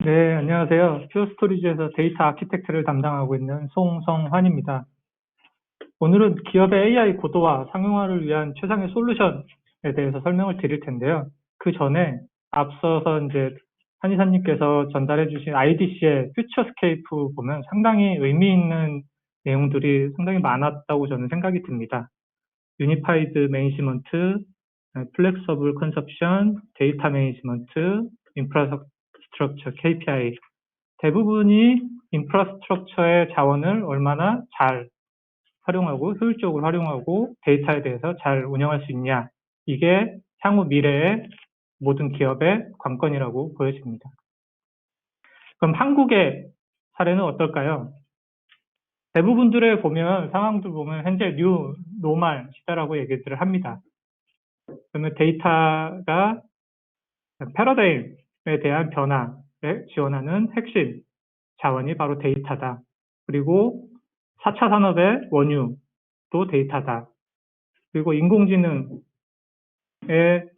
네, 안녕하세요. 퓨어스토리지에서 데이터 아키텍트를 담당하고 있는 송성환입니다. 오늘은 기업의 AI 고도화, 상용화를 위한 최상의 솔루션에 대해서 설명을 드릴 텐데요. 그 전에 앞서서 이제 한이사님께서 전달해 주신 IDC의 퓨처스케이프 보면 상당히 의미 있는 내용들이 상당히 많았다고 저는 생각이 듭니다. 유니파이드 매니지먼트, 플렉서블 컨섭션, 데이터 매니지먼트, 인프라스트럭처 KPI 대부분이 인프라스트럭처의 자원을 얼마나 잘 활용하고 효율적으로 활용하고 데이터에 대해서 잘 운영할 수 있냐. 이게 향후 미래의 모든 기업의 관건이라고 보여집니다. 그럼 한국의 사례는 어떨까요? 대부분들의 보면 상황들 보면 현재 뉴 노멀 시대라고 얘기들을 합니다. 그러면 데이터가 패러다임에 대한 변화를 지원하는 핵심 자원이 바로 데이터다. 그리고 4차 산업의 원유도 데이터다. 그리고 인공지능의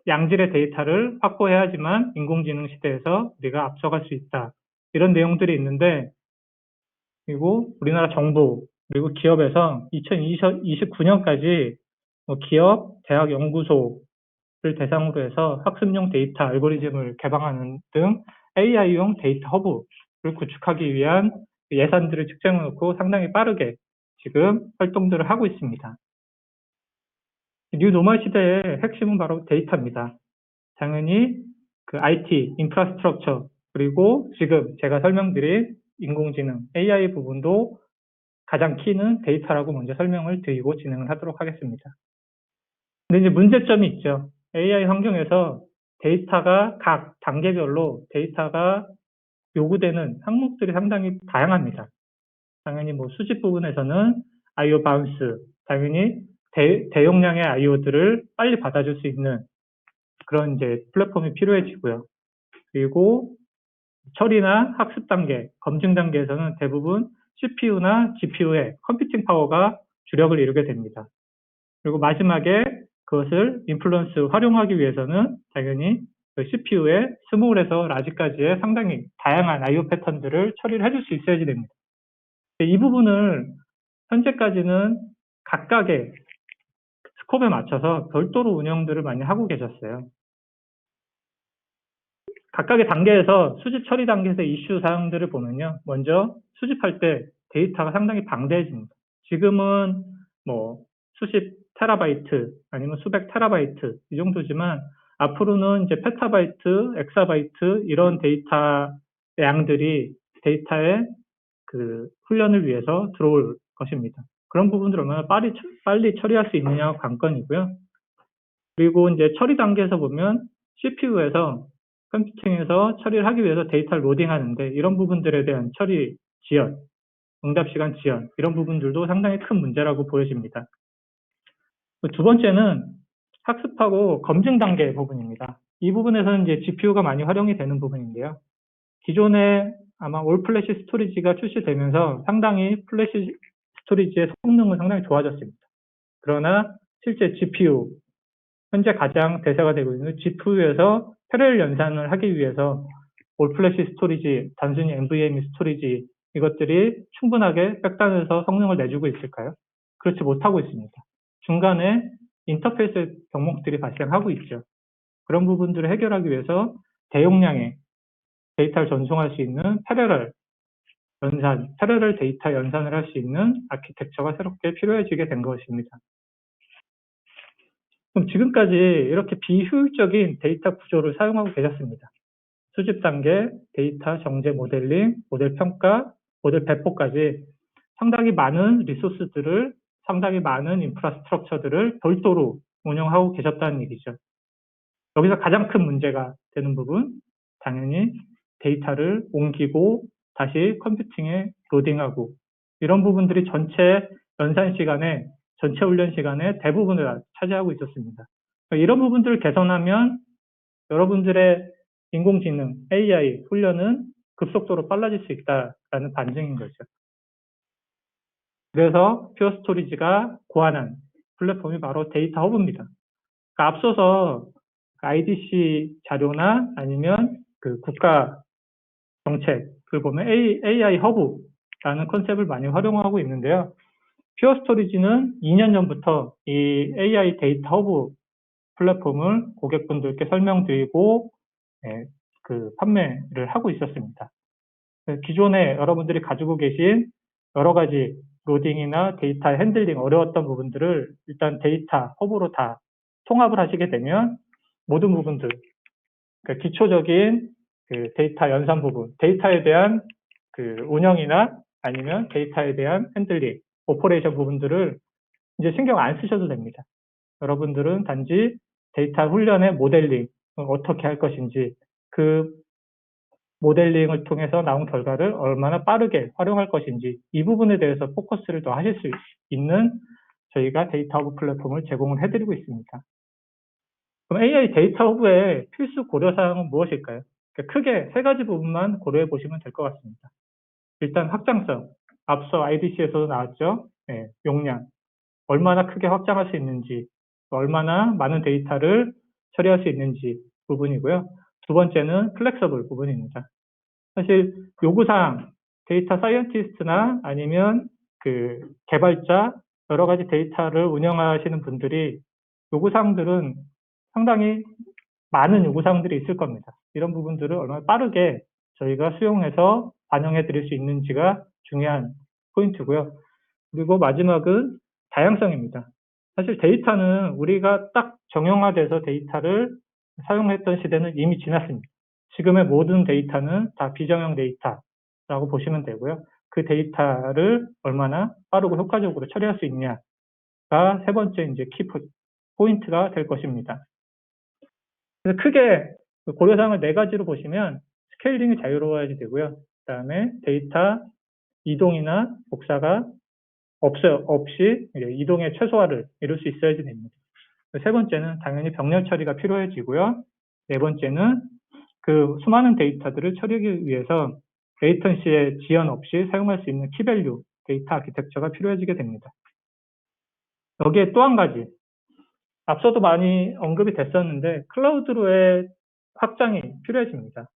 양질의 데이터를 확보해야지만 인공지능 시대에서 우리가 앞서갈 수 있다. 이런 내용들이 있는데, 그리고 우리나라 정부, 그리고 기업에서 2029년까지 기업, 대학 연구소를 대상으로 해서 학습용 데이터 알고리즘을 개방하는 등 AI용 데이터 허브를 구축하기 위한 예산들을 측정해 놓고 상당히 빠르게 지금 활동들을 하고 있습니다. 뉴 노멀 시대의 핵심은 바로 데이터입니다. 당연히 그 IT, 인프라스트럭처, 그리고 지금 제가 설명드린 인공지능, AI 부분도 가장 키는 데이터라고 먼저 설명을 드리고 진행을 하도록 하겠습니다. 근데 이제 문제점이 있죠. AI 환경에서 데이터가 각 단계별로 데이터가 요구되는 항목들이 상당히 다양합니다. 당연히 뭐 수집 부분에서는 I/O 바운스, 당연히 대용량의 I/O들을 빨리 받아줄 수 있는 그런 이제 플랫폼이 필요해지고요. 그리고 처리나 학습 단계, 검증 단계에서는 대부분 CPU나 GPU의 컴퓨팅 파워가 주력을 이루게 됩니다. 그리고 마지막에 그것을 인플루언스 활용하기 위해서는 당연히 그 CPU의 스몰에서 라지까지의 상당히 다양한 I/O 패턴들을 처리를 해줄 수 있어야지 됩니다. 이 부분을 현재까지는 각각의 스콥에 맞춰서 별도로 운영들을 많이 하고 계셨어요. 각각의 단계에서 수집 처리 단계에서 이슈 사항들을 보면요. 먼저 수집할 때 데이터가 상당히 방대해집니다. 지금은 뭐 수십 테라바이트 아니면 수백 테라바이트 이 정도지만 앞으로는 이제 페타바이트, 엑사바이트 이런 데이터 양들이 데이터의 그 훈련을 위해서 들어올 것입니다. 그런 부분들을 얼마나 빨리 처리할 수 있느냐가 관건이고요. 그리고 이제 처리 단계에서 보면 CPU에서 컴퓨팅에서 처리를 하기 위해서 데이터를 로딩하는데 이런 부분들에 대한 처리 지연, 응답 시간 지연 이런 부분들도 상당히 큰 문제라고 보여집니다. 두 번째는 학습하고 검증 단계 부분입니다. 이 부분에서는 이제 GPU가 많이 활용이 되는 부분인데요. 기존에 아마 올 플래시 스토리지가 출시되면서 상당히 플래시 스토리지의 성능은 상당히 좋아졌습니다. 그러나 실제 GPU, 현재 가장 대세가 되고 있는 GPU에서 패러렐 연산을 하기 위해서 올 플래시 스토리지, 단순히 NVMe 스토리지 이것들이 충분하게 백단에서 성능을 내주고 있을까요? 그렇지 못하고 있습니다. 중간에 인터페이스 병목들이 발생하고 있죠. 그런 부분들을 해결하기 위해서 대용량의 데이터를 전송할 수 있는 패러렐 연산, 패러렐 데이터 연산을 할 수 있는 아키텍처가 새롭게 필요해지게 된 것입니다. 그럼 지금까지 이렇게 비효율적인 데이터 구조를 사용하고 계셨습니다. 수집 단계, 데이터 정제 모델링, 모델 평가, 모델 배포까지 상당히 많은 리소스들을, 상당히 많은 인프라스트럭처들을 별도로 운영하고 계셨다는 얘기죠. 여기서 가장 큰 문제가 되는 부분, 당연히 데이터를 옮기고 다시 컴퓨팅에 로딩하고 이런 부분들이 전체 연산 시간에, 전체 훈련 시간에 대부분을 차지하고 있었습니다. 이런 부분들을 개선하면 여러분들의 인공지능, AI 훈련은 급속도로 빨라질 수 있다라는 반증인 거죠. 그래서 퓨어스토리지가 고안한 플랫폼이 바로 데이터 허브입니다. 그러니까 앞서서 IDC 자료나 아니면 그 국가 정책을 보면 AI 허브라는 컨셉을 많이 활용하고 있는데요. 퓨어 스토리지는 2년 전부터 이 AI 데이터 허브 플랫폼을 고객분들께 설명드리고 그 판매를 하고 있었습니다. 기존에 여러분들이 가지고 계신 여러 가지 로딩이나 데이터 핸들링 어려웠던 부분들을 일단 데이터 허브로 다 통합을 하시게 되면 모든 부분들, 그러니까 기초적인 그 데이터 연산 부분, 데이터에 대한 그 운영이나 아니면 데이터에 대한 핸들링, 오퍼레이션 부분들을 이제 신경 안 쓰셔도 됩니다. 여러분들은 단지 데이터 훈련의 모델링, 어떻게 할 것인지, 그 모델링을 통해서 나온 결과를 얼마나 빠르게 활용할 것인지, 이 부분에 대해서 포커스를 더 하실 수 있는 저희가 데이터 허브 플랫폼을 제공을 해드리고 있습니다. 그럼 AI 데이터 허브의 필수 고려사항은 무엇일까요? 그러니까 크게 세 가지 부분만 고려해 보시면 될 것 같습니다. 일단 확장성, 앞서 IDC에서도 나왔죠. 용량, 얼마나 크게 확장할 수 있는지, 얼마나 많은 데이터를 처리할 수 있는지 부분이고요. 두 번째는 플렉서블 부분입니다. 사실 요구사항, 데이터 사이언티스트나 아니면 그 개발자, 여러 가지 데이터를 운영하시는 분들이 요구사항들은 상당히 많은 요구사항들이 있을 겁니다. 이런 부분들을 얼마나 빠르게 저희가 수용해서 반영해 드릴 수 있는지가 중요한 포인트고요. 그리고 마지막은 다양성입니다. 사실 데이터는 우리가 딱 정형화돼서 데이터를 사용했던 시대는 이미 지났습니다. 지금의 모든 데이터는 다 비정형 데이터라고 보시면 되고요. 그 데이터를 얼마나 빠르고 효과적으로 처리할 수 있냐가 세 번째 이제 키 포인트가 될 것입니다. 그래서 크게 고려사항을 네 가지로 보시면 스케일링이 자유로워야지 되고요. 그다음에 데이터 이동이나 복사가 없이 이동의 최소화를 이룰 수 있어야지 됩니다. 세 번째는 당연히 병렬 처리가 필요해지고요. 네 번째는 그 수많은 데이터들을 처리하기 위해서 레이턴시의 지연 없이 사용할 수 있는 키밸류 데이터 아키텍처가 필요해지게 됩니다. 여기에 또 한 가지, 앞서도 많이 언급이 됐었는데 클라우드로의 확장이 필요해집니다.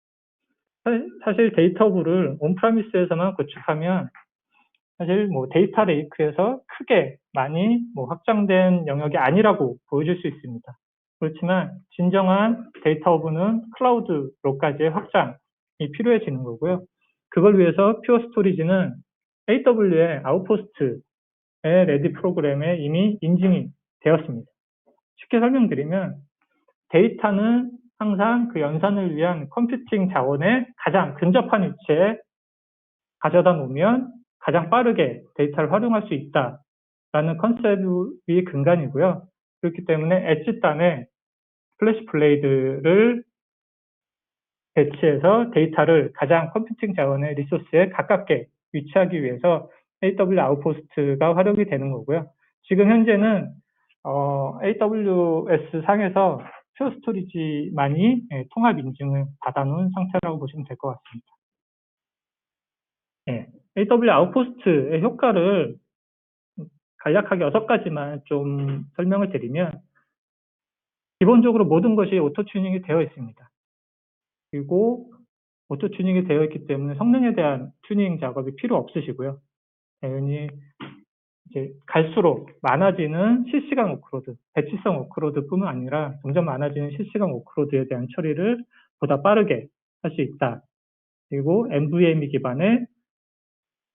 사실 데이터 허브를 온프라미스에서만 구축하면 사실 뭐 데이터 레이크에서 크게 많이 확장된 영역이 아니라고 보여질 수 있습니다. 그렇지만 진정한 데이터 허브는 클라우드로까지의 확장이 필요해지는 거고요. 그걸 위해서 퓨어 스토리지는 AW의 아웃포스트의 레디 프로그램에 이미 인증이 되었습니다. 쉽게 설명드리면 데이터는 항상 그 연산을 위한 컴퓨팅 자원에 가장 근접한 위치에 가져다 놓으면 가장 빠르게 데이터를 활용할 수 있다라는 컨셉이 근간이고요. 그렇기 때문에 엣지단에 플래시 블레이드를 배치해서 데이터를 가장 컴퓨팅 자원의 리소스에 가깝게 위치하기 위해서 AW 아웃포스트가 활용이 되는 거고요. 지금 현재는 AWS 상에서 퓨어 스토리지만이 통합 인증을 받아놓은 상태라고 보시면 될 것 같습니다. AW 아웃포스트의 효과를 간략하게 6가지만 좀 설명을 드리면, 기본적으로 모든 것이 오토 튜닝이 되어 있습니다. 그리고 오토 튜닝이 되어 있기 때문에 성능에 대한 튜닝 작업이 필요 없으시고요. 당연히 이제 갈수록 많아지는 실시간 오크로드, 배치성 오크로드뿐만 아니라 점점 많아지는 실시간 오크로드에 대한 처리를 보다 빠르게 할 수 있다. 그리고 NVMe 기반의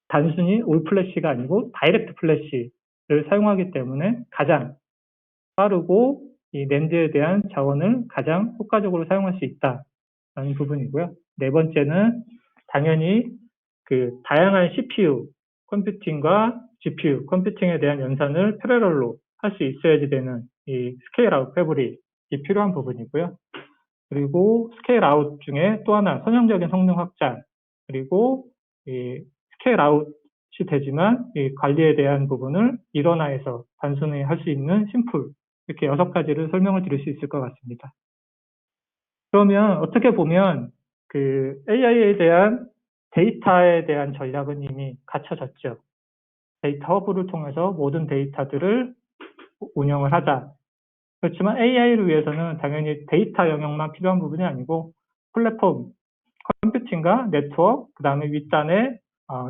단순히 올 플래시가 아니고 다이렉트 플래시를 사용하기 때문에 가장 빠르고 이 낸드에 대한 자원을 가장 효과적으로 사용할 수 있다라는 부분이고요. 네 번째는 당연히 그 다양한 CPU 컴퓨팅과 GPU 컴퓨팅에 대한 연산을 패러럴로 할 수 있어야지 되는 이 스케일 아웃 패브릭이 필요한 부분이고요. 그리고 스케일 아웃 중에 또 하나 선형적인 성능 확장, 그리고 이 스케일 아웃이 되지만 이 관리에 대한 부분을 일원화해서 단순히 할 수 있는 심플, 이렇게 6가지를 설명을 드릴 수 있을 것 같습니다. 그러면 어떻게 보면 그 AI에 대한 데이터에 대한 전략은 이미 갖춰졌죠. 데이터 허브를 통해서 모든 데이터들을 운영을 하자. 그렇지만 AI를 위해서는 당연히 데이터 영역만 필요한 부분이 아니고 플랫폼, 컴퓨팅과 네트워크, 그 다음에 윗단에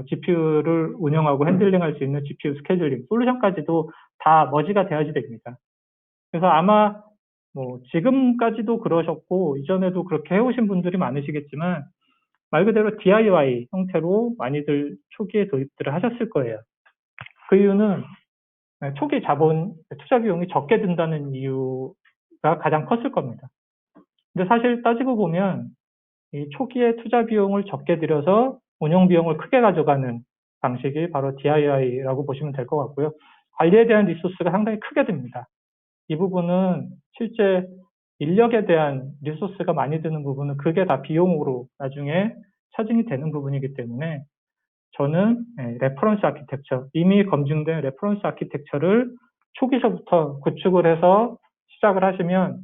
GPU를 운영하고 핸들링할 수 있는 GPU 스케줄링, 솔루션까지도 다 머지가 돼야지 됩니다. 그래서 아마 뭐 지금까지도 그러셨고 이전에도 그렇게 해오신 분들이 많으시겠지만 말 그대로 DIY 형태로 많이들 초기에 도입들을 하셨을 거예요. 그 이유는 초기 자본, 투자 비용이 적게 든다는 이유가 가장 컸을 겁니다. 근데 사실 따지고 보면 이 초기에 투자 비용을 적게 들여서 운영 비용을 크게 가져가는 방식이 바로 DIY라고 보시면 될 것 같고요. 관리에 대한 리소스가 상당히 크게 듭니다. 이 부분은 실제 인력에 대한 리소스가 많이 드는 부분은 그게 다 비용으로 나중에 차징이 되는 부분이기 때문에 저는 레퍼런스 아키텍처, 이미 검증된 레퍼런스 아키텍처를 초기서부터 구축을 해서 시작을 하시면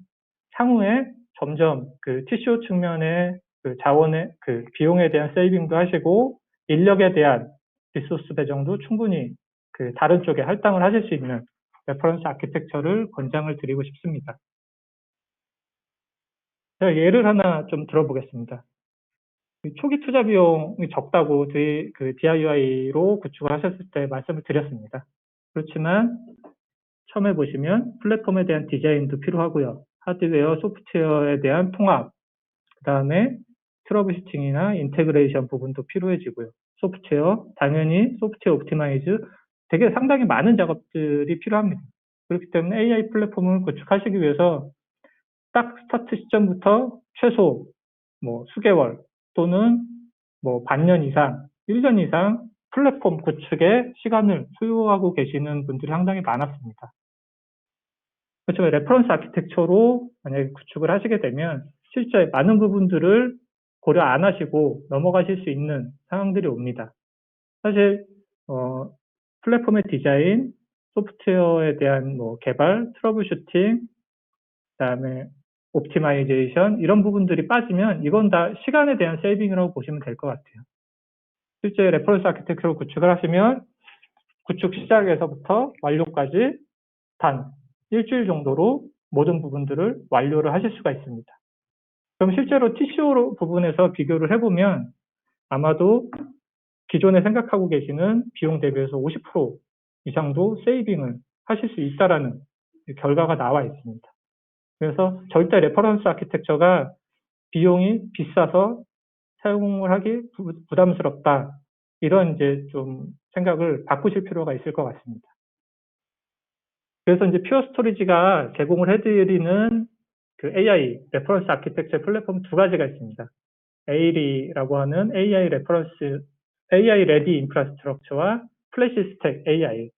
향후에 점점 그 TCO 측면의 그 자원의 그 비용에 대한 세이빙도 하시고 인력에 대한 리소스 배정도 충분히 그 다른 쪽에 할당을 하실 수 있는 레퍼런스 아키텍처를 권장을 드리고 싶습니다. 제가 예를 하나 좀 들어보겠습니다. 초기 투자 비용이 적다고 그 DIY로 구축을 하셨을 때 말씀을 드렸습니다. 그렇지만 처음에 보시면 플랫폼에 대한 디자인도 필요하고요. 하드웨어, 소프트웨어에 대한 통합, 그 다음에 트러블 슈팅이나 인테그레이션 부분도 필요해지고요. 소프트웨어, 당연히 소프트웨어 옵티마이즈, 되게 상당히 많은 작업들이 필요합니다. 그렇기 때문에 AI 플랫폼을 구축하시기 위해서 딱 스타트 시점부터 최소 뭐 수개월 또는 뭐 반년 이상, 1년 이상 플랫폼 구축에 시간을 소요하고 계시는 분들이 상당히 많았습니다. 그렇지만 레퍼런스 아키텍처로 만약에 구축을 하시게 되면 실제 많은 부분들을 고려 안 하시고 넘어가실 수 있는 상황들이 옵니다. 사실 플랫폼의 디자인, 소프트웨어에 대한 뭐 개발, 트러블 슈팅, 그다음에 옵티마이제이션 이런 부분들이 빠지면 이건 다 시간에 대한 세이빙이라고 보시면 될 것 같아요. 실제 레퍼런스 아키텍처로 구축을 하시면 구축 시작에서부터 완료까지 단 일주일 정도로 모든 부분들을 완료를 하실 수가 있습니다. 그럼 실제로 TCO 부분에서 비교를 해보면 아마도 기존에 생각하고 계시는 비용 대비해서 50% 이상도 세이빙을 하실 수 있다라는 결과가 나와 있습니다. 그래서 절대 레퍼런스 아키텍처가 비용이 비싸서 사용을 하기 부담스럽다. 이런 이제 좀 생각을 바꾸실 필요가 있을 것 같습니다. 그래서 이제 퓨어 스토리지가 제공을 해드리는 그 AI 레퍼런스 아키텍처 플랫폼 두 가지가 있습니다. AIRI라고 하는 AI 레디 인프라스트럭처와 플래시 스택 AI.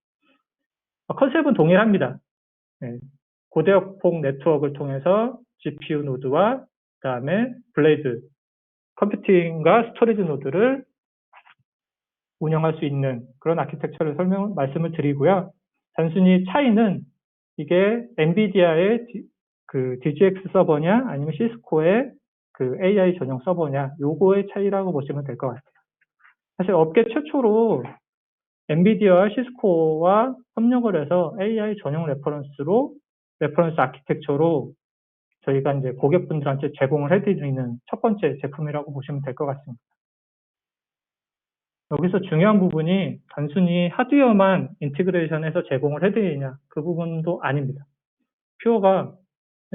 컨셉은 동일합니다. 네. 고대역폭 네트워크를 통해서 GPU 노드와 그다음에 블레이드 컴퓨팅과 스토리지 노드를 운영할 수 있는 그런 아키텍처를 말씀을 드리고요. 단순히 차이는 이게 엔비디아의 그 DGX 서버냐 아니면 시스코의 그 AI 전용 서버냐 요거의 차이라고 보시면 될 것 같아요. 사실 업계 최초로 엔비디아와 시스코와 협력을 해서 AI 전용 레퍼런스 아키텍처로 저희가 이제 고객분들한테 제공을 해드리는 첫 번째 제품이라고 보시면 될 것 같습니다. 여기서 중요한 부분이 단순히 하드웨어만 인티그레이션해서 제공을 해드리냐 그 부분도 아닙니다. 퓨어가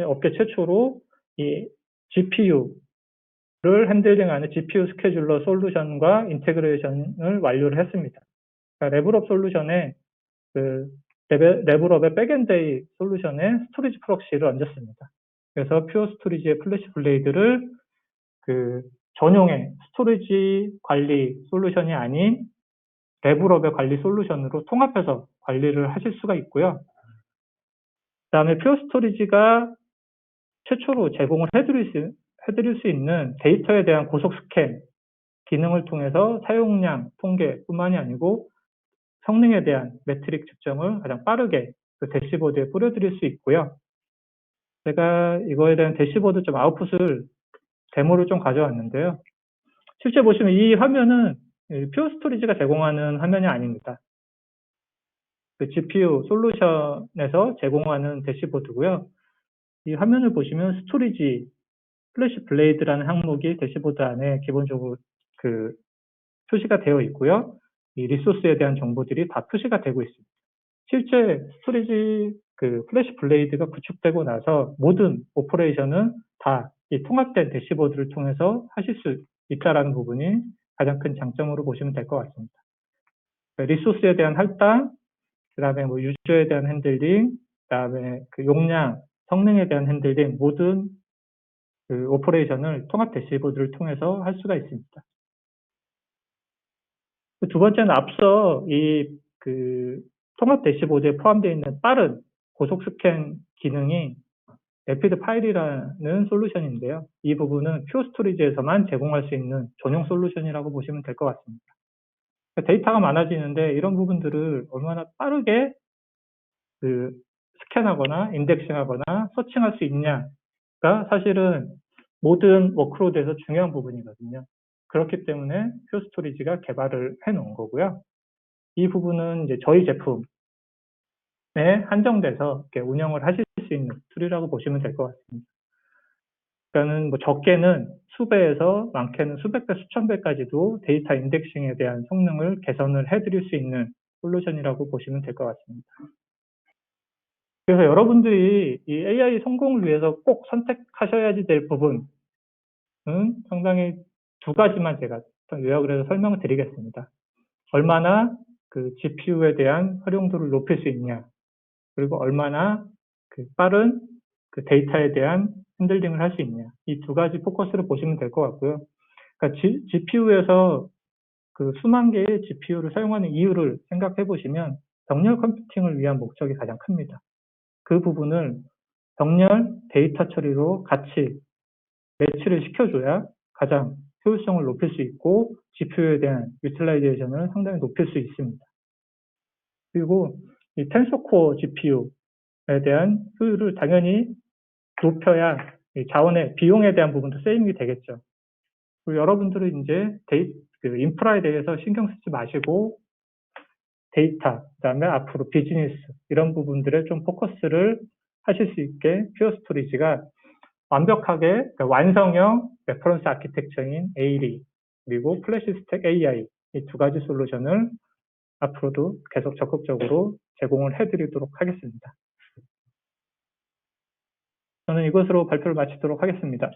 업계 최초로 이 GPU를 핸들링하는 GPU 스케줄러 솔루션과 인테그레이션을 완료를 했습니다. 그러니까 레벨업 솔루션에 레벨업의 백엔드 솔루션에 스토리지 프록시를 얹었습니다. 그래서 퓨어 스토리지의 플래시 블레이드를 그 전용의 스토리지 관리 솔루션이 아닌 레벨업의 관리 솔루션으로 통합해서 관리를 하실 수가 있고요. 그 다음에 퓨어 스토리지가 최초로 제공을 해드릴 수 있는 데이터에 대한 고속 스캔 기능을 통해서 사용량 통계뿐만이 아니고 성능에 대한 매트릭 측정을 가장 빠르게 그 대시보드에 뿌려드릴 수 있고요. 제가 이거에 대한 대시보드 좀 아웃풋을 데모를 좀 가져왔는데요. 실제 보시면 이 화면은 퓨어 스토리지가 제공하는 화면이 아닙니다. 그 GPU 솔루션에서 제공하는 대시보드고요. 이 화면을 보시면 스토리지 플래시 블레이드라는 항목이 대시보드 안에 기본적으로 그 표시가 되어 있고요. 이 리소스에 대한 정보들이 다 표시가 되고 있습니다. 실제 스토리지 그 플래시 블레이드가 구축되고 나서 모든 오퍼레이션은 다 이 통합된 대시보드를 통해서 하실 수 있다라는 부분이 가장 큰 장점으로 보시면 될 것 같습니다. 리소스에 대한 할당, 그다음에 뭐 유저에 대한 핸들링, 그다음에 그 용량, 성능에 대한 핸들링 모든 그 오퍼레이션을 통합 대시보드를 통해서 할 수가 있습니다. 두 번째는 앞서 이 그 통합 대시보드에 포함되어 있는 빠른 고속 스캔 기능이 레피드 파일이라는 솔루션인데요. 이 부분은 퓨어 스토리지에서만 제공할 수 있는 전용 솔루션이라고 보시면 될 것 같습니다. 데이터가 많아지는데 이런 부분들을 얼마나 빠르게 그 스캔하거나 인덱싱하거나 서칭할 수 있냐가 사실은 모든 워크로드에서 중요한 부분이거든요. 그렇기 때문에 퓨어 스토리지가 개발을 해 놓은 거고요. 이 부분은 이제 저희 제품에 한정돼서 이렇게 운영을 하실 수 있는 툴이라고 보시면 될 것 같습니다. 그러니까는 뭐 적게는 수배에서 많게는 수백 배, 수천 배까지도 데이터 인덱싱에 대한 성능을 개선을 해드릴 수 있는 솔루션이라고 보시면 될 것 같습니다. 그래서 여러분들이 이 AI 성공을 위해서 꼭 선택하셔야지 될 부분은 상당히 두 가지만 제가 요약을 해서 설명을 드리겠습니다. 얼마나 그 GPU에 대한 활용도를 높일 수 있냐, 그리고 얼마나 그 빠른 그 데이터에 대한 핸들링을 할 수 있냐. 이 두 가지 포커스를 보시면 될 것 같고요. 그러니까 GPU에서 그 수만 개의 GPU를 사용하는 이유를 생각해 보시면 병렬 컴퓨팅을 위한 목적이 가장 큽니다. 그 부분을 병렬 데이터 처리로 같이 매치를 시켜줘야 가장 효율성을 높일 수 있고 GPU에 대한 유틸라이제이션을 상당히 높일 수 있습니다. 그리고 이 텐서코어 GPU에 대한 효율을 당연히 높여야 자원의 비용에 대한 부분도 세이빙이 되겠죠. 그리고 여러분들은 이제 그 인프라에 대해서 신경 쓰지 마시고 데이터, 그다음에 앞으로 비즈니스 이런 부분들에 좀 포커스를 하실 수 있게 퓨어 스토리지가 완벽하게 완성형 레퍼런스 아키텍처인 에이리 그리고 플래시 스택 AI 이 두 가지 솔루션을 앞으로도 계속 적극적으로 제공을 해드리도록 하겠습니다. 저는 이것으로 발표를 마치도록 하겠습니다.